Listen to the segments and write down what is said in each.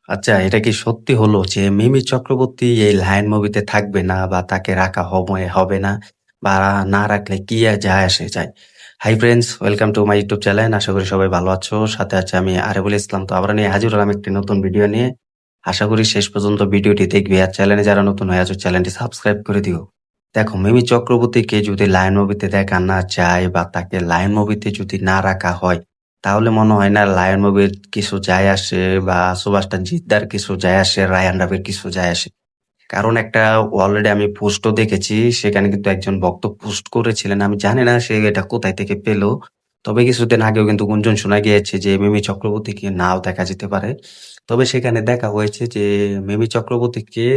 আচ্ছা, এটা কি সত্যি হলো যে মিমি চক্রবর্তী এই লায়ন মুভিতে থাকবে না বা তাকে রাখা হবে না বা না রাখলে কি যায় আসে যায়? Hi friends, welcome to my YouTube channel. আশা করি সবাই ভালো আছো। সাথে আছে আমি আরিফুল ইসলাম। তো আবার নিয়ে হাজির হলাম একটি নতুন ভিডিও নিয়ে। আশা করি শেষ পর্যন্ত ভিডিওটি দেখবে। আর চ্যানেলে যারা নতুন হয়ে আছো চ্যানেলটি সাবস্ক্রাইব করে দিও। দেখো, মিমি চক্রবর্তীকে যদি লায়ন মুভিতে দেখা না যায় বা তাকে লায়ন মুভিতে যদি না রাখা হয়, তাহলে মনে হয় না লায়ন মুভির কিছু যায় আসে বা সুভাষটা জিদ্দার কিছু যায় আসে, রায়ান রাভির কিছু যায় আসে। কারণ একটা অলরেডি আমি পোস্টও দেখেছি। সেখানে কিন্তু একজন ভক্ত পোস্ট করেছিলেন। আমি জানি না সে এটা কোথায় থেকে পেল। তবে কিছুদিন আগেও কিন্তু গুঞ্জন শোনা গিয়েছে যে মিমি চক্রবর্তীকে নাও দেখা যেতে পারে। তবে সেখানে দেখা হয়েছে যে মিমি চক্রবর্তীকে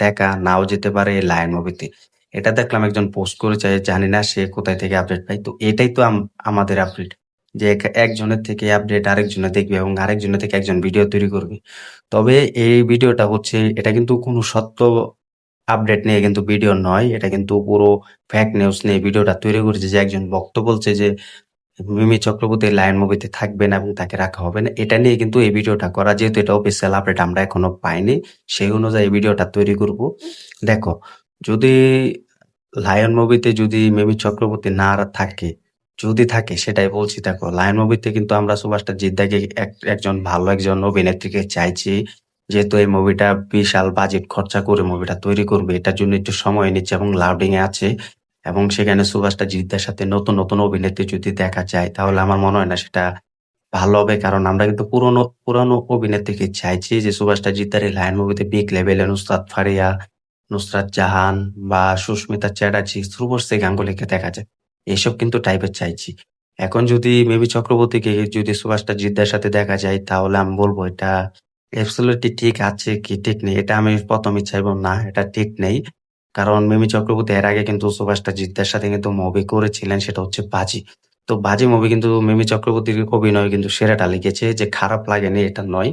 দেখা নাও যেতে পারে লায়ন মুভিতে। এটা দেখলাম একজন পোস্ট করেছে। জানি না সে কোথায় থেকে আপডেট পায়। তো এটাই তো আমাদের আপডেট। যে একজনের থেকে আপডেট আরেকজনে দেখবে এবং আরেকজনের থেকে একজন ভিডিও তৈরি করবে। তবে এই ভিডিওটা হচ্ছে এটা কিন্তু কোনো সত্য আপডেট নিয়ে কিন্তু ভিডিও নয়। এটা কিন্তু পুরো ফেক নিউজ নিয়ে ভিডিওটা তৈরি করেছে যে একজন ভক্ত বলছে যে মিমি চক্রবর্তী লায়ন মুভিতে থাকবে না এবং তাকে রাখা হবে না। এটা নিয়ে কিন্তু এই ভিডিওটা করা। যেহেতু এটা অফিসিয়াল আপডেট আমরা এখনো পাইনি। সেই অনুযায়ী এই ভিডিওটা তৈরি করব। দেখো, যদি লায়ন মুভিতে যদি মিমি চক্রবর্তী না থাকে, যদি থাকে সেটাই বলছি। দেখো, লায়ন মুভিতে কিন্তু আমরা সুপারস্টার জিদ্দাকে একজন ভালো একজন অভিনেত্রীকে চাইছি। যেহেতু এই মুভিটা বিশাল বাজেট খরচা করে মুভিটা তৈরি করবে, এটার জন্য একটু সময় নিচ্ছে এবং লাউডিং এ আছে। এবং সেখানে সুপারস্টার জিদ্দার সাথে নতুন নতুন অভিনেত্রী যদি দেখা যায় তাহলে আমার মনে হয় না সেটা ভালো হবে। কারণ আমরা কিন্তু পুরনো অভিনেত্রীকে চাইছি যে সুপারস্টার জিদ্দার এই লায়ন মুভিতে বিগ লেভেলে নুসরাত ফারিয়া, নুসরাত জাহান বা সুস্মিতা চ্যাটার্জি, ধ্রুবশ্রী গাঙ্গুলীকে দেখা যায়। এসব কিন্তু টাইপের চাইছি। এখন যদি মিমি চক্রবর্তীকে যদি সুভাষটা জিদ্দার সাথে দেখা যায় তাহলে আমি বলব এটা অ্যাবসলিউটলি ঠিক আছে কি ঠিক নেই। এটা আমি ১ম এই চাইবো না, এটা ঠিক নেই। কারণ মিমি চক্রবর্তী এর আগে কিন্তু সুভাষটা জিদ্দার সাথে কিন্তু মুভি করেছিলেন, সেটা হচ্ছে 'বাজি'। তো 'বাজি' মুভি কিন্তু মিমি চক্রবর্তীর অভিনয় কিন্তু সেরাটা লেগেছে। যে খারাপ লাগেনি এটা নয়।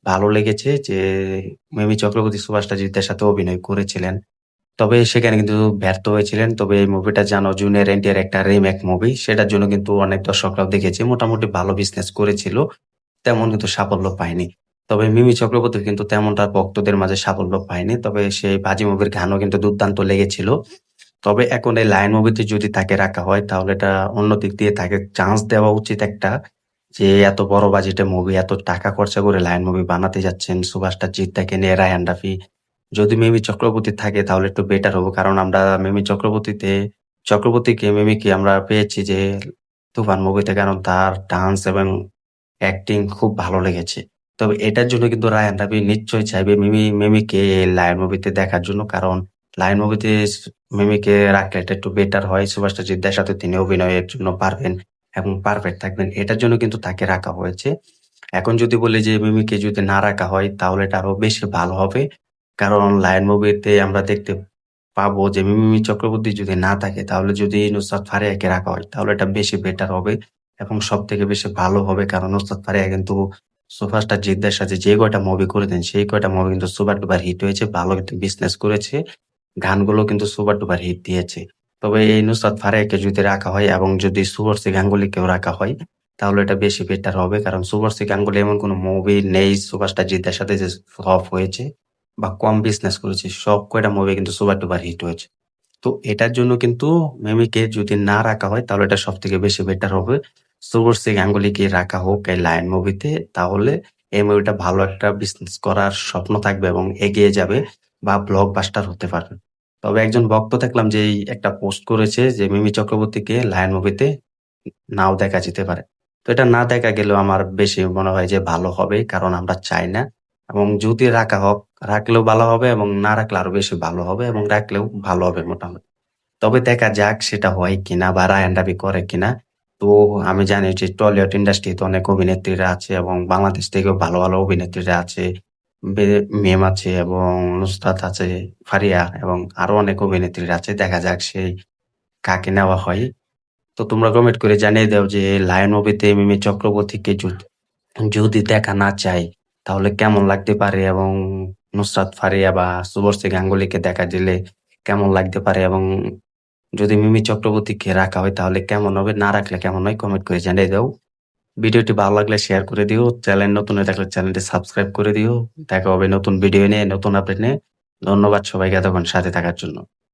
ভালো লেগেছে যে মিমি চক্রবর্তী সুভাষটা জিদ্দার সাথে অভিনয় করেছিলেন। তবে সেখানে কিন্তু ব্যর্থ হয়েছিলেন। তবে এই মুভিটা জানো জুনিয়র এনটিআর একটা রিমেক মুভি। সেটার জন্য কিন্তু অনেক দর্শকরাও দেখেছে। মোটামুটি ভালো বিজনেস করেছিল। তেমন কিন্তু সাফল্য পায়নি। তবে মিমি চক্রবর্তী কিন্তু তেমনটা ভক্তদের মাঝে সাফল্য পায়নি। তবে সেই 'বাজি' মুভির গানও কিন্তু দুর্দান্ত লেগেছিল। তবে এখন এই লায়ন মুভিতে যদি তাকে রাখা হয় তাহলে এটা অন্য দিক দিয়ে তাকে চান্স দেওয়া উচিত একটা। যে এত বড় বাজেটের মুভি, এত টাকা খরচা করে লায়ন মুভি বানাতে যাচ্ছেন, সুভাষটা জিৎদাকে নিয়ে, রায়হান রাফি। যদি মিমি চক্রবর্তী থাকে তাহলে একটু বেটার হবো। কারণ আমরা মিমি মিমিকে আমরা পেয়েছি যে 'তুফান' মুভিতে, কারণ তার ডান্স এবং অ্যাক্টিং খুব ভালো লেগেছে। তবে এটার জন্য কিন্তু রায়হান রাফি নিশ্চয়ই চাইবে মিমিকে এই লায়ন মুভিতে দেখার জন্য। কারণ লায়ন মুভিতে মিমিকে রাখলে এটা একটু বেটার হয়। সুভাষ জিদ্দার সাথে তিনি অভিনয়ের জন্য পারবেন এবং পারফেক্ট থাকবেন। এটার জন্য কিন্তু তাকে রাখা হয়েছে। এখন যদি বলি যে মিমিকে যদি না রাখা হয় তাহলে এটা আরো বেশি ভালো হবে। কারণ লায়ন মুভিতে আমরা দেখতে পাবো যে মিমি চক্রবর্তী যদি না থাকে তাহলে যদি নুসরাত ফারিয়াকে রাখা হয় তাহলে এটা বেশি বেটার হবে এবং সবথেকে বেশি ভালো হবে। কারণ নুসরাত ফারিয়া কিন্তু সুপারস্টার জিদ্দার সাথে যে কয়টা মুভি করেছেন সেই কয়টা মুভি কিন্তু সুপার ডুপার হিট হয়েছে। ভালো কিন্তু বিজনেস করেছে। গানগুলো কিন্তু সুপার ডুপার হিট দিয়েছে। তবে এই নুসরাত ফারিয়াকে যদি রাখা হয় এবং যদি শুভশ্রী গাঙ্গুলীকেও রাখা হয় তাহলে এটা বেশি বেটার হবে। কারণ শুভশ্রী গাঙ্গুলী এমন কোনো মুভি নেই সুপারস্টার জিদ্দার সাথে যে ফ্লপ হয়েছে বা কম বিজনেস করেছে। সব কয়টা মুভি কিন্তু সুপার ডুপার হিট হয়েছে। তো এটার জন্য কিন্তু মিমিকে যদি না রাখা হয় তাহলে এটা সবথেকে বেশি বেটার হবে। শুভশ্রী গাঙ্গুলীকে রাখা হোক এই লায়ন মুভিতে, তাহলে এই মুভিটা ভালো একটা বিজনেস করার স্বপ্ন থাকবে এবং এগিয়ে যাবে বা ব্লকবাস্টার হতে পারবে। তবে একজন ভক্ত দেখলাম যে এই একটা পোস্ট করেছে যে মিমি চক্রবর্তীকে লায়ন মুভিতে নাও দেখা যেতে পারে। তো এটা না দেখা গেলেও আমার বেশি মনে হয় যে ভালো হবে। কারণ আমরা চাই না এবং যদি রাখা হোক, রাখলেও ভালো হবে এবং না রাখলে আরো বেশি ভালো হবে এবং রাখলেও ভালো হবে মোটামুটি। তবে দেখা যাক সেটা হয় কিনা বা রায়হান রাফি করে কিনা। তো আমি জানি যে টলিউড ইন্ডাস্ট্রিতে অনেক অভিনেত্রীরা আছে এবং বাংলাদেশ থেকেও ভালো, ভালো অভিনেত্রীরা আছে। বে মেম আছে এবং নুসরাত আছে, ফারিয়া এবং আরো অনেক অভিনেত্রীরা আছে। দেখা যাক সেই কাকে নেওয়া হয়। তো তোমরা কমেন্ট করে জানিয়ে দাও যে লায়ন মুভিতে মিমি চক্রবর্তীকে যদি দেখা না চাই তাহলে কেমন লাগতে পারে এবং নুসরাত ফারিয়া বা শুভশ্রী গাঙ্গুলীকে দেখা দিলে কেমন লাগতে পারে এবং যদি মিমি চক্রবর্তীকে রাখা হয় তাহলে কেমন হবে? না রাখলে কেমন হয়? কমেন্ট করে জানিয়ে দাও। ভিডিওটি ভালো লাগলে শেয়ার করে দিও। চ্যানেল নতুন হয়ে থাকলে চ্যানেলটি সাবস্ক্রাইব করে দিও। দেখা হবে নতুন ভিডিও নিয়ে, নতুন আপডেট নিয়ে। ধন্যবাদ সবাইকে এতক্ষণ সাথে থাকার জন্য।